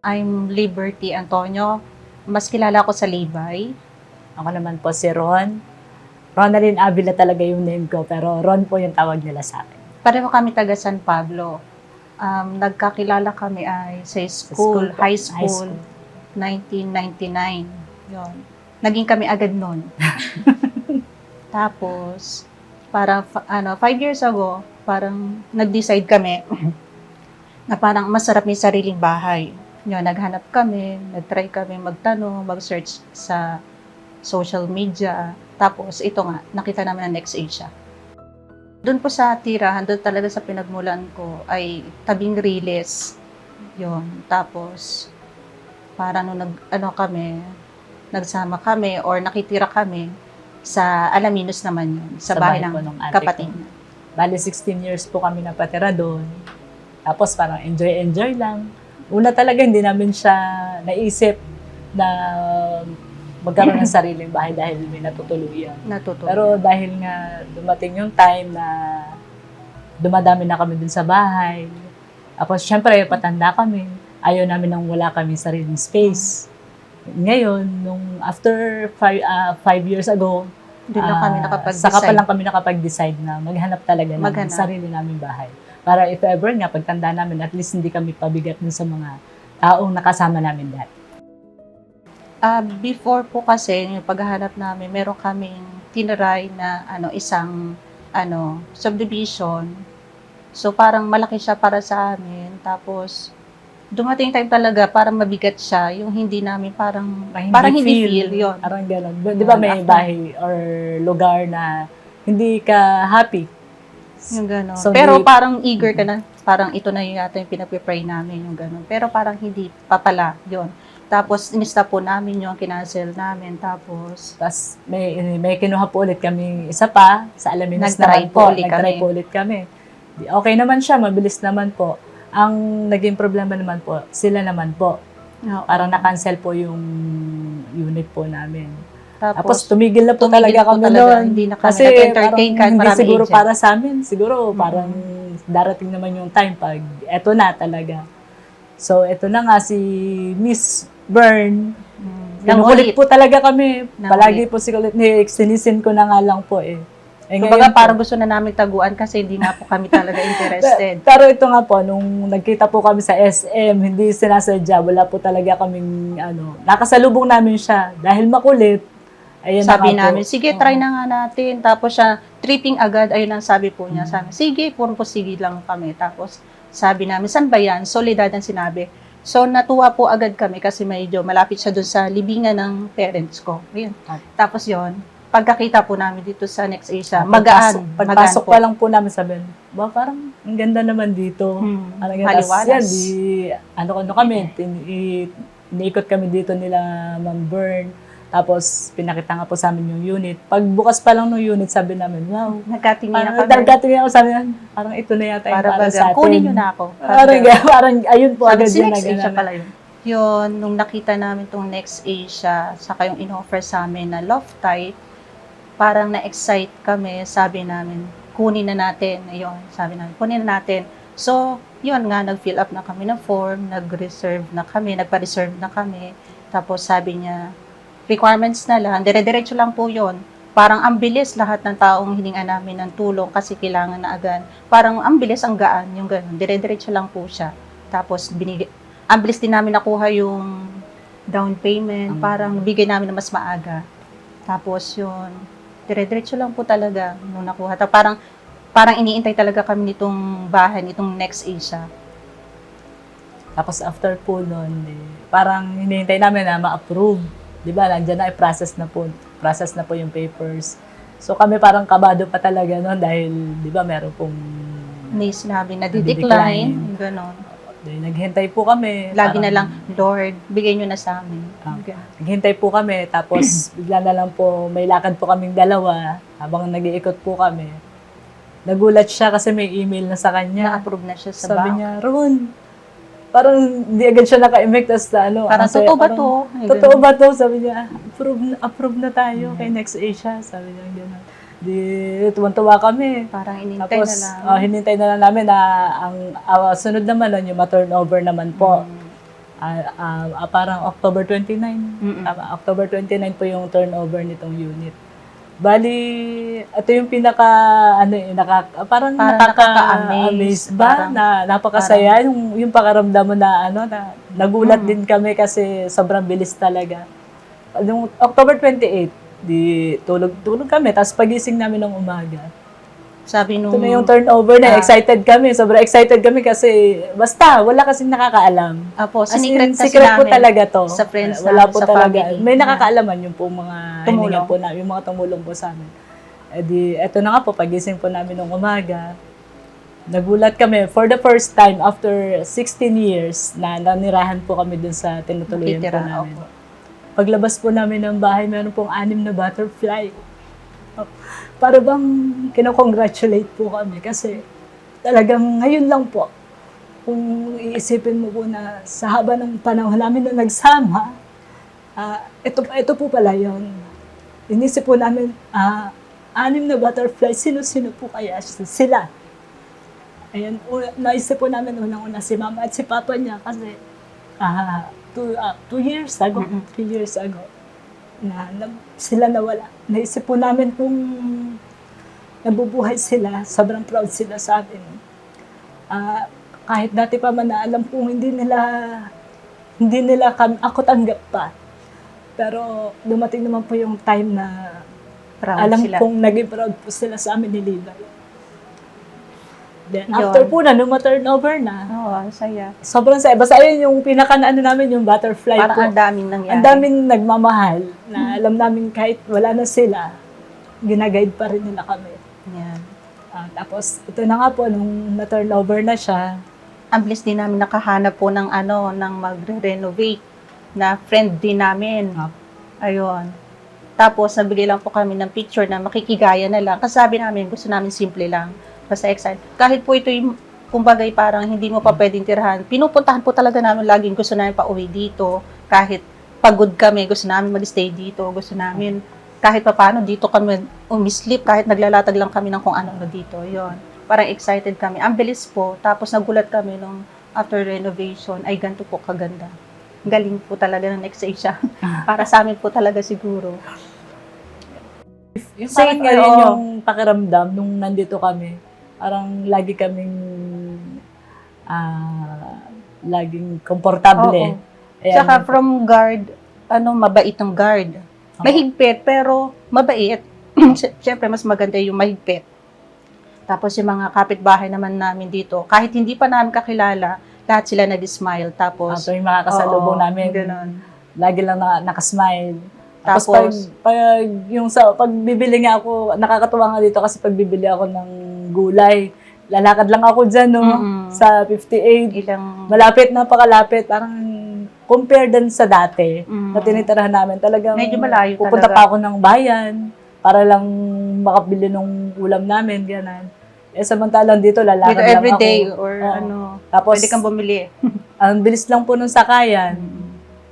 I'm Liberty Antonio. Mas kilala ko sa Libay. Ako naman po si Ron. Ronalyn Avila talaga yung name ko, pero Ron po yung tawag nila sa akin. Pareho kami taga San Pablo. Nagkakilala kami ay sa school, high school, 1999. Yun. Naging kami agad nun. Tapos, parang 5 years ago, parang nag-decide kami na parang masarap yung sariling bahay. Yun, naghanap kami, nag-try kami magtanong, mag-search sa social media. Tapos, ito nga, nakita namin ang Next Asia. Doon po sa tirahan, doon talaga sa pinagmulan ko, ay tabing Riles. Yun. Tapos, parang nung nagsama kami or nakitira kami sa Alaminos naman yun, sa bahay po ng nung ate kapatid ko. niya. Bali, 16 years po kami napatira doon. Tapos parang enjoy lang. Una talaga hindi namin siya naisip na magkaroon ng sariling bahay dahil may natutuluyan. Natutunan. Pero dahil nga dumating yung time na dumadami na kami dun sa bahay. Tapos syempre patanda kami. Ayaw namin nang wala kami sariling space. Ngayon, nung after 5 years ago, Doon lang kami nakapag-decide. saka pa lang kami nakapag-decide na maghanap talaga ng Maghanap. sarili naming bahay. Para if ever nga, pagtanda namin, at least hindi kami pabigat dun sa mga taong nakasama namin dati. Before po kasi, yung paghahanap namin, meron kaming tinaray na isang subdivision. So parang malaki siya para sa amin. Tapos dumating time talaga parang mabigat siya, yung hindi namin parang hindi feel yun. Parang gano'n. Di ba may bahay or lugar na hindi ka happy? Yung gano'n. So, Pero parang eager ka na, parang ito na yung yata yung pinag-pray namin, yung gano'n. Pero parang hindi pa pala yun. Tapos inista po namin yung kinancel namin. Tapos may kinuha po ulit kami isa pa sa Alaminos Nag-try naman po ulit Nag-try kami. po ulit kami. Okay naman siya, mabilis naman po. Ang naging problema naman po, sila naman po. Oo. Parang na-cancel po yung unit po namin. Tapos Tapos tumigil na po tumigil talaga na po kami talaga. noon. Hindi na kami Kasi nag-entertain kahit hindi maraming siguro agent. para sa amin. Siguro parang darating naman yung time pag eto na talaga. So eto na nga si Miss Bern. Kinukulit po talaga kami. Palagi po si kulit. Sinisin ko na nga lang po eh. Kumbaga parang gusto na namin taguan kasi hindi nga po kami talaga interested. Pero ito nga po, nung nagkita po kami sa SM, hindi sinasadya, wala po talaga kaming, nakasalubong namin siya. Dahil makulit, ayun Sabi na nga namin, po. sige, try na nga natin. Tapos siya, tripping agad, ayun ang sabi po niya. Sabi, sige, puro po sige lang kami. Tapos sabi namin, saan ba yan? Soledad ang sinabi. So natuwa po agad kami kasi medyo malapit siya doon sa libingan ng parents ko. Ayun. Tapos yon pagkakita po namin dito sa Next Asia, Pagpasok pa lang po namin sabihin, ba parang ang ganda naman dito. Maliwalas. Iniikot kami dito nila Ma'am Bern. Tapos pinakita nga po sa amin yung unit. Pagbukas pa lang ng unit, sabi namin, wow. Nagkatingin na kami. Nagkatingin ako, sabi namin, parang ito na yata yung para sa atin. Kunin nyo na ako. Parang ayun po agad si yun. Next Asia pala yun. Yun, nung nakita namin tong Next Asia, saka yung in-offer sa amin na loft type, parang na-excite kami, sabi namin, kunin na natin. Ayun, sabi namin, kunin na natin. So, yun nga, nag-fill up na kami ng form, nag-reserve na kami, nagpa-reserve na kami. Tapos sabi niya, requirements na lang, dire-diretso lang po yun. Parang ang bilis lahat ng taong hininga namin ng tulong kasi kailangan na agad. Parang ang bilis, ang gaan, yung gano'n. Dire-diretso lang po siya. Tapos, ang bilis din namin nakuha yung down payment, parang bigay namin na mas maaga. Tapos yun, dire-diretso lang po talaga nung nakuha. Parang iniintay talaga kami nitong bahay, nitong Next Asia. Tapos after po nun, parang hinihintay namin na ma-approve. Di ba, nandiyan na, process na po yung papers. So kami parang kabado pa talaga noon dahil, di ba, meron pong May sinabi na di-decline, gano'n. Naghintay po kami. Lagi na lang, Lord, bigay nyo na sa amin. Naghintay po kami, tapos bigla na lang po, may lakad po kaming dalawa, habang nag-iikot po kami. Nagulat siya kasi may email na sa kanya. Na-approve na siya sa Sabi bank. niya, Ron, parang hindi agad siya naka-emect. Tapos ano, Parang kasi totoo ba parang, to? Ay, Totoo ganun. ba to? Sabi niya, approve na tayo kay Next Asia. Sabi niya, gano'n. Di, tuwan-tuwa kami. Parang inintay Tapos, na lang. hinintay na lang namin na ang sunod naman nun, yung ma-turnover naman po. Parang October 29. October 29 po yung turnover nitong unit. Bali, ito yung pinaka, parang nakaka-amaze ba? Na napakasaya, yung pakaramdam mo na, na nagulat din kami kasi sobrang bilis talaga. Yung October 28, di tulog kami, tapos pagising namin ng umaga. Sabi nung... Ito na yung turnover na, excited kami, sobrang excited kami kasi, basta, wala kasing nakakaalam. Apo, As in, sinikret kasi secret po namin talaga to. sa friends Wala namin, po sa talaga. family. May nakakaalaman yung po mga Tumulong. hiningan po namin, yung mga tumulong po sa amin. E di, eto na nga po, pagising po namin ng umaga, nagulat kami for the first time after 16 years na nanirahan po kami dun sa tinutuluyan po Nakitira, namin. opo. Paglabas po namin ng bahay, meron pong 6 na butterfly. Para bang kinocongratulate po kami kasi talagang ngayon lang po, kung iisipin mo po na sa haba ng panahon namin na nagsama, ito po pala yun. Inisip po namin, 6 na butterfly, sino-sino po kaya sila? Ayan, naisip po namin unang-una si mama at si papa niya kasi 2 years ago, 3 years ago, na sila nawala. Naisip po namin kung nabubuhay sila, sobrang proud sila sa amin. Kahit dati pa man na alam kong hindi nila ako tanggap pa. Pero dumating naman po yung time na Proud alam sila. kong naging proud po sila sa amin ni Liday. Then Yun. after po na, nung ma-turnover na, Oo, ang saya. sobrang saya. Basta ayun yung namin, yung butterfly Parang po. ang daming nangyari. Ang daming nagmamahal na alam namin kahit wala na sila, ginaguide pa rin nila kami. Yan. Tapos ito na nga po, nung na-turnover na siya, Ang bilis din namin nakahanap po ng ng magre-renovate na friend din namin. Ayun. Tapos, nabigay lang po kami ng picture na makikigaya na lang. Kasi sabi namin, gusto namin simple lang. Basta excited. Kahit po ito yung, kumbagay parang hindi mo pa pwedeng tirahan. Pinupuntahan po talaga namin laging gusto namin pa-uwi dito. Kahit pagod kami, gusto namin mag-stay dito. Gusto namin, kahit pa paano, dito kami umislip. Kahit naglalatag lang kami ng kung ano dito. Yun. Parang excited kami. Ang bilis po. Tapos nagulat kami nung after renovation, ay ganito po kaganda. Galing po talaga ng Next Asia. Para sa amin po talaga siguro. yung Safe, parang ngayon oo. yung pakiramdam nung nandito kami, parang lagi kaming laging komportable. Oo. Tsaka from guard, mabait ng guard. Mahigpit, pero mabait. Siyempre, mas maganda yung mahigpit. Tapos yung mga kapitbahay naman namin dito, kahit hindi pa namin kakilala, lahat sila nag-smile. Tapos, yung makakasalubong oo, namin, ganun. lagi lang nakasmile. Tapos, pag bibili nga ako, nakakatuwa nga dito kasi pag bibili ako ng gulay, lalakad lang ako dyan, no? Sa 58. ilang, Malapit, napakalapit. Parang compare din sa dati na tinitirahan namin. Talagang medyo malayo pupunta talaga. pa ako ng bayan para lang makabili ng ulam namin, gano'n. Samantalang dito, lalakad dito lang everyday ako. or Oo. Tapos, pwede kang bumili. ang bilis lang po nung sakayan.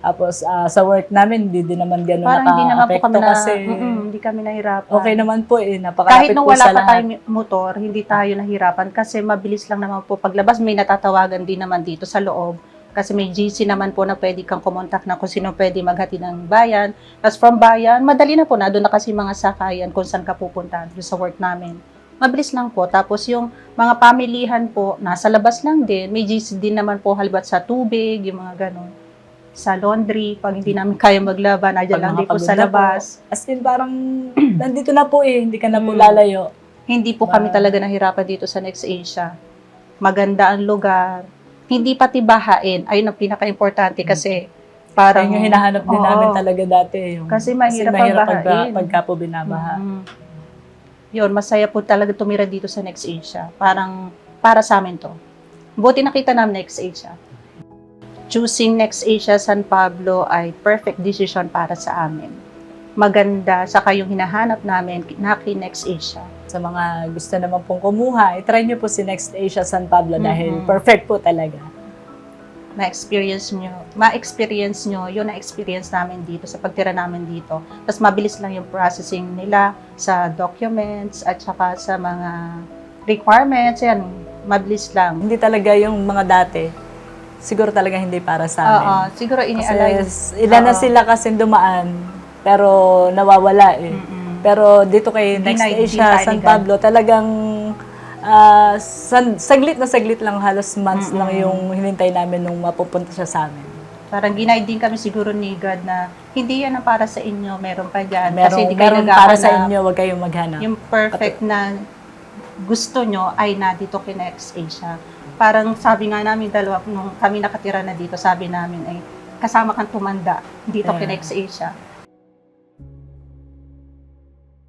Tapos, sa work namin, hindi din naman gano'n Parang hindi naman po kami kasi hindi kami nahirapan. okay naman po napakalapit Kahit nung po wala sa pa lahat. tayong motor, hindi tayo nahirapan kasi mabilis lang naman po paglabas. May natatawagan din naman dito sa loob. Kasi may GC naman po na pwede kang kumontak na kung sino pwede maghati ng bayan. Tapos from bayan, madali na po na. Doon na kasi mga sakayan kung saan ka pupunta doon sa work namin. Mabilis lang po. Tapos yung mga pamilihan po, nasa labas lang din. May GC din naman po halibat sa tubig, yung mga ganon. Sa laundry, pag hindi namin kaya maglaban, nandiyan lang din po sa labas. As in, parang nandito na po hindi ka na po lalayo. Hindi po kami talaga nahirapan dito sa Next Asia. Maganda ang lugar. Hindi pati bahain. Ayun ang pinaka-importante kasi parang... Yung hinahanap din Oo. namin talaga dati. Kasi mahirap ang bahain. pagka po binabaha. Yun, masaya po talaga tumira dito sa Next Asia. Parang para sa amin to. Buti nakita namin Next Asia. Choosing Next Asia San Pablo ay perfect decision para sa amin. Maganda, saka yung hinahanap namin, Next Asia. Sa mga gusto naman pong kumuha, try nyo po si Next Asia San Pablo dahil perfect po talaga. ma-experience nyo yung na-experience namin dito sa pagtira namin dito. Tapos mabilis lang yung processing nila sa documents at saka sa mga requirements. Yan, mabilis lang. Hindi talaga yung mga dati, siguro talaga hindi para sa amin. Oo, siguro ini-align. Kasi ilan na Oo. sila kasi dumaan, pero nawawala eh. Mm-mm. Pero dito kay Next Di Asia, tayo San ligan. Pablo, talagang saglit na saglit lang, halos months lang yung hinintay namin nung mapupunta siya sa amin. Parang ginaid din kami siguro ni God na hindi yan ang para sa inyo, meron pa dyan. Meron, hindi kayo meron para sa naghahanap. inyo, huwag kayong maghanap. Yung perfect na gusto nyo ay na dito kay Next Asia. Parang sabi nga namin nung kami nakatira na dito, sabi namin ay kasama kang tumanda dito kay Yeah. Next Asia.